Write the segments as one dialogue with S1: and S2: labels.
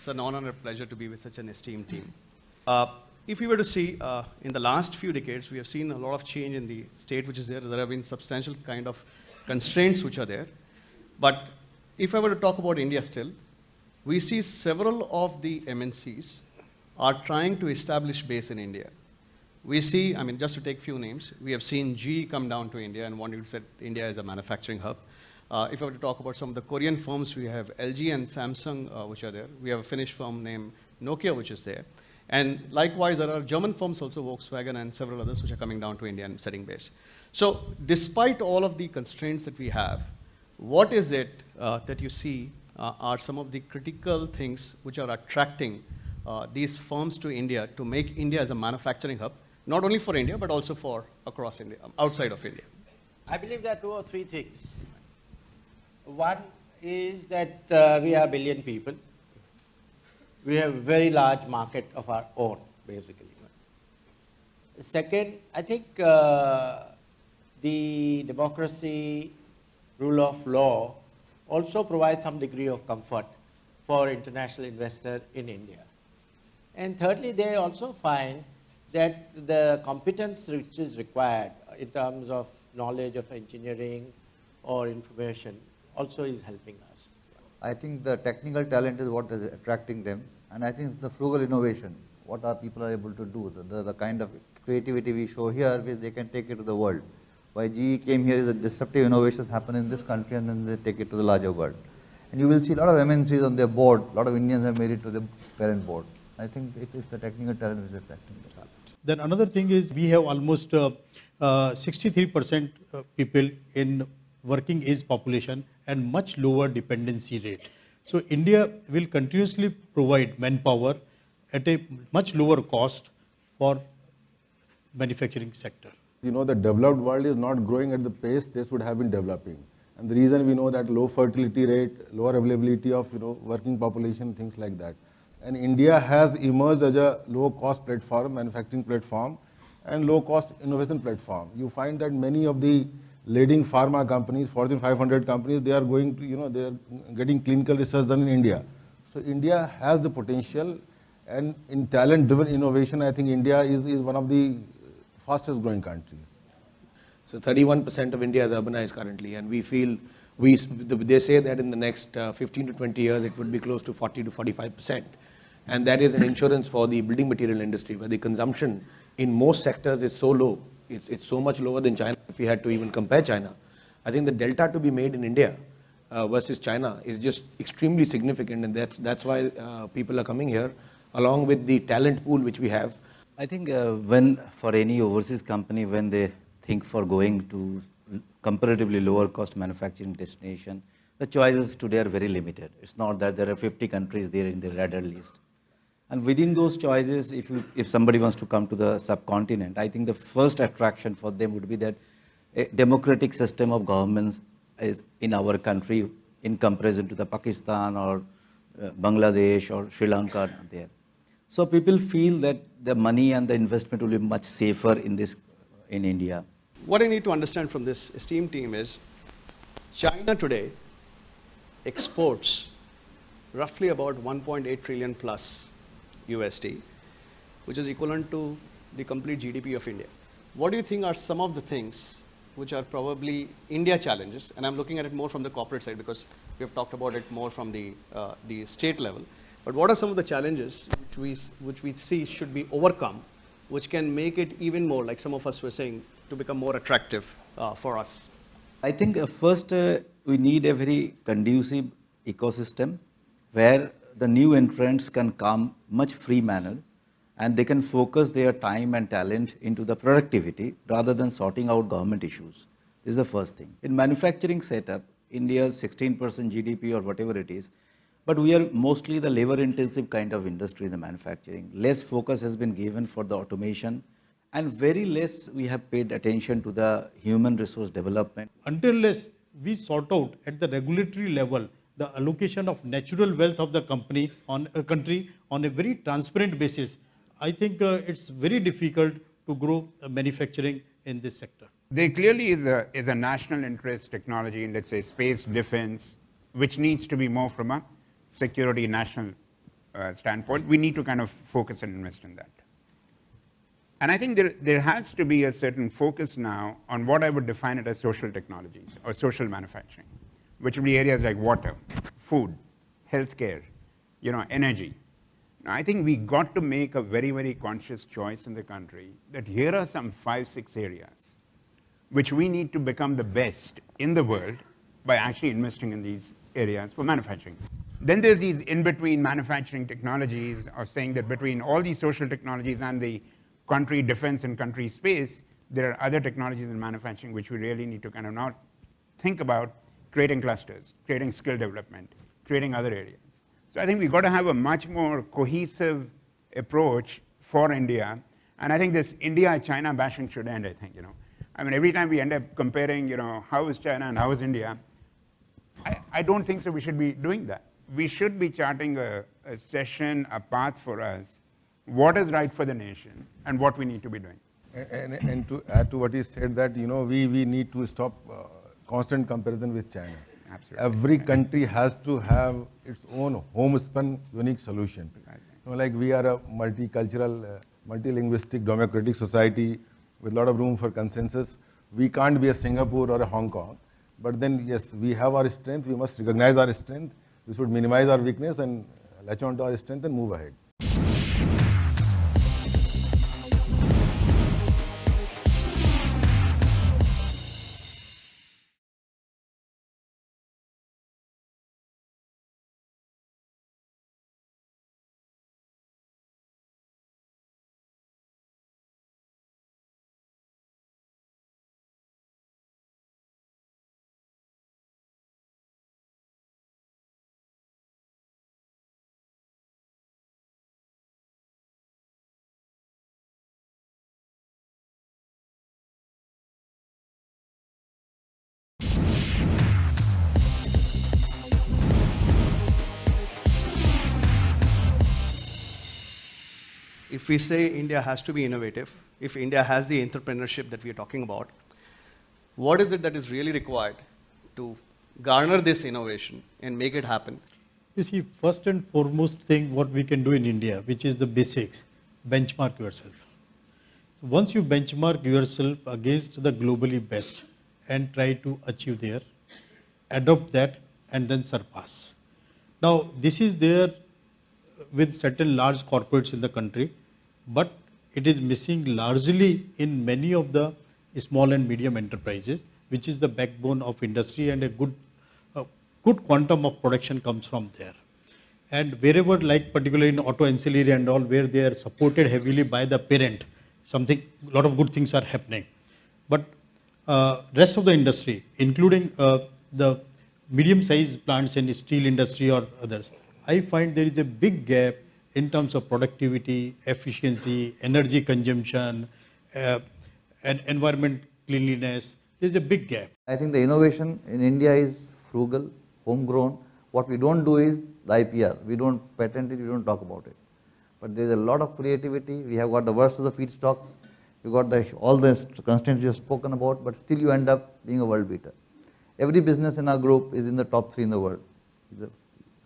S1: It's an honor and a pleasure to be with such an esteemed team. If we were to see, in the last few decades, we have seen a lot of change in the state which is there. There have been substantial kind of constraints which are there. But if I were to talk about India still, we see several of the MNCs are trying to establish base in India. We see, I mean, just to take few names, we have seen GE come down to India and wanting to set India as a manufacturing hub. If I were to talk about some of the Korean firms, we have LG and Samsung which are there. We have a Finnish firm named Nokia which is there. And likewise, there are German firms also, Volkswagen and several others which are coming down to India and setting base. So despite all of the constraints that we have, what is it that you see are some of the critical things which are attracting these firms to India to make India as a manufacturing hub, not only for India, but also for across India, outside of India?
S2: I believe there are 2 or 3 things. One is that we are a billion people. We have a very large market of our own, basically. Second, I think the democracy, rule of law also provides some degree of comfort for international investors in India. And thirdly, they also find that the competence which is required in terms of knowledge of engineering or information also is helping us.
S3: I think the technical talent is what is attracting them, and I think the frugal innovation, what our people are able to do, the kind of creativity we show here, they can take it to the world. Why GE came here is that disruptive innovations happen in this country and then they take it to the larger world. And you will see a lot of MNCs on their board, a lot of Indians have made it to the parent board. I think it is the technical talent which is attracting the talent.
S4: Then another thing is we have almost 63% people in working age population and much lower dependency rate. So India will continuously provide manpower at a much lower cost for manufacturing sector.
S5: You know, the developed world is not growing at the pace they should have been developing. And the reason we know that low fertility rate, lower availability of working population, things like that. And India has emerged as a low-cost platform, manufacturing platform, and low-cost innovation platform. You find that many of the leading pharma companies, Fortune 500 companies, they are going to, they are getting clinical research done in India. So India has the potential, and in talent-driven innovation, I think India is one of the fastest growing countries.
S6: So 31% of India is urbanized currently, and we feel, they say that in the next 15 to 20 years, it would be close to 40 to 45%. And that is an insurance for the building material industry, where the consumption in most sectors is so low. It's so much lower than China, if we had to even compare China. I think the delta to be made in India versus China is just extremely significant, and that's why people are coming here, along with the talent pool which we have.
S7: I think when for any overseas company, when they think for going to comparatively lower cost manufacturing destination, the choices today are very limited. It's not that there are 50 countries there in the radar list. And within those choices, if somebody wants to come to the subcontinent, I think the first attraction for them would be that a democratic system of governments is in our country in comparison to the Pakistan or Bangladesh or Sri Lanka there. So people feel that the money and the investment will be much safer in India.
S1: What I need to understand from this esteemed team is China today exports roughly about 1.8 trillion plus USD, which is equivalent to the complete GDP of India. What do you think are some of the things which are probably India challenges? And I'm looking at it more from the corporate side because we have talked about it more from the state level. But what are some of the challenges which we see should be overcome, which can make it even more, like some of us were saying, to become more attractive for us?
S7: I think first we need a very conducive ecosystem where the new entrants can come much free manner and they can focus their time and talent into the productivity rather than sorting out government issues. This is the first thing. In manufacturing setup, India's 16% GDP or whatever it is, but we are mostly the labor intensive kind of industry in the manufacturing. Less focus has been given for the automation and very less we have paid attention to the human resource development.
S4: Until we sort out at the regulatory level the allocation of natural wealth of the country on a very transparent basis, I think it's very difficult to grow manufacturing in this sector.
S8: There clearly is a national interest technology in, let's say, space defense, which needs to be more from a security national standpoint, we need to kind of focus and invest in that. And I think there has to be a certain focus now on what I would define it as social technologies or social manufacturing, which will be areas like water, food, healthcare, energy. Now, I think we got to make a very, very conscious choice in the country that here are some 5, 6 areas which we need to become the best in the world by actually investing in these areas for manufacturing. Then there's these in-between manufacturing technologies of saying that between all these social technologies and the country defense and country space, there are other technologies in manufacturing which we really need to kind of now think about creating clusters, creating skill development, creating other areas. So I think we've got to have a much more cohesive approach for India. And I think this India-China bashing should end, I think, I mean, every time we end up comparing, how is China and how is India, I don't think so we should be doing that. We should be charting a session, a path for us, what is right for the nation and what we need to be doing.
S5: And to add to what he said, that we need to stop constant comparison with China.
S8: Absolutely.
S5: Every country has to have its own homespun unique solution. Like we are a multicultural, multilinguistic, democratic society with a lot of room for consensus. We can't be a Singapore or a Hong Kong. But then, yes, we have our strength. We must recognize our strength. We should minimize our weakness and latch on to our strength and move ahead.
S1: If we say India has to be innovative, if India has the entrepreneurship that we are talking about, what is it that is really required to garner this innovation and make it happen?
S4: You see, first and foremost thing what we can do in India, which is the basics, benchmark yourself. Once you benchmark yourself against the globally best and try to achieve there, adopt that and then surpass. Now, this is there with certain large corporates in the country, but it is missing largely in many of the small and medium enterprises, which is the backbone of industry, and a good quantum of production comes from there. And wherever, like particularly in auto ancillary and all, where they are supported heavily by the parent, a lot of good things are happening. But rest of the industry, including the medium-sized plants in the steel industry or others, I find there is a big gap in terms of productivity, efficiency, energy consumption, and environment cleanliness. There is a big gap.
S3: I think the innovation in India is frugal, homegrown. What we don't do is the IPR. We don't patent it, we don't talk about it. But there is a lot of creativity. We have got the worst of the feedstocks. You got all the constraints you have spoken about, but still you end up being a world beater. Every business in our group is in the top 3 in the world.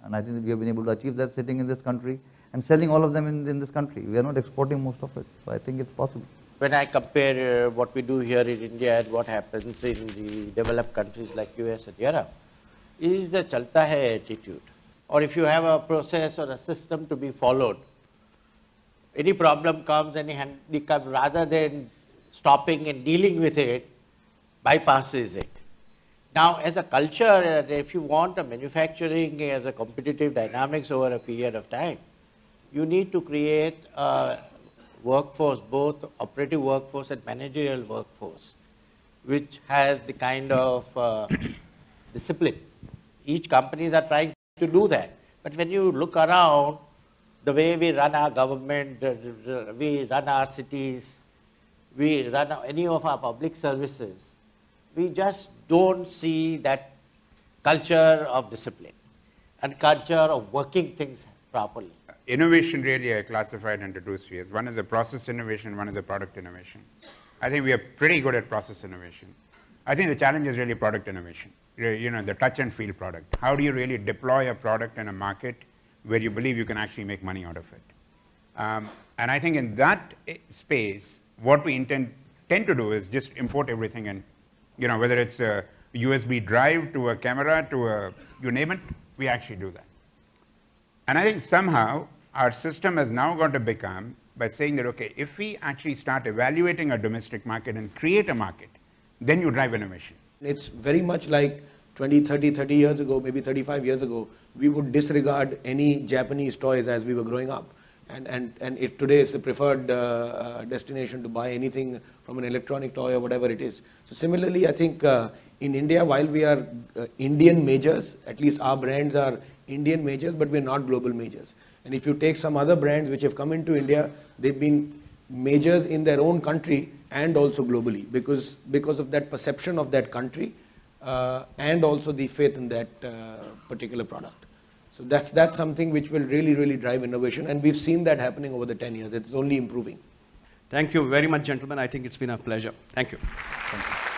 S3: And I think we have been able to achieve that sitting in this country and selling all of them in this country. We are not exporting most of it. So I think it's possible.
S2: When I compare what we do here in India and what happens in the developed countries like US and Europe, is the chalta hai attitude. Or if you have a process or a system to be followed, any problem comes, any handicap, rather than stopping and dealing with it, bypasses it. Now, as a culture, if you want a manufacturing as a competitive dynamics over a period of time, you need to create a workforce, both operative workforce and managerial workforce, which has the kind of discipline. Each companies are trying to do that. But when you look around, the way we run our government, we run our cities, we run any of our public services, we just don't see that culture of discipline and culture of working things properly.
S8: Innovation really are classified into 2 spheres. One is a process innovation, one is a product innovation. I think we are pretty good at process innovation. I think the challenge is really product innovation, the touch and feel product. How do you really deploy a product in a market where you believe you can actually make money out of it. And I think in that space, what we tend to do is just import everything in, whether it's a USB drive to a camera to a, you name it, we actually do that. And I think somehow our system has now got to become by saying that, okay, if we actually start evaluating a domestic market and create a market, then you drive innovation.
S6: It's very much like 30 years ago, maybe 35 years ago, we would disregard any Japanese toys as we were growing up. And it today is the preferred destination to buy anything from an electronic toy or whatever it is. So similarly, I think in India, while we are Indian majors, at least our brands are Indian majors, but we're not global majors. And if you take some other brands which have come into India, they've been majors in their own country and also globally because of that perception of that country and also the faith in that particular product. So that's something which will really, really drive innovation, and we've seen that happening over the 10 years. It's only improving.
S1: Thank you very much, gentlemen. I think it's been a pleasure. Thank you.
S3: Thank you.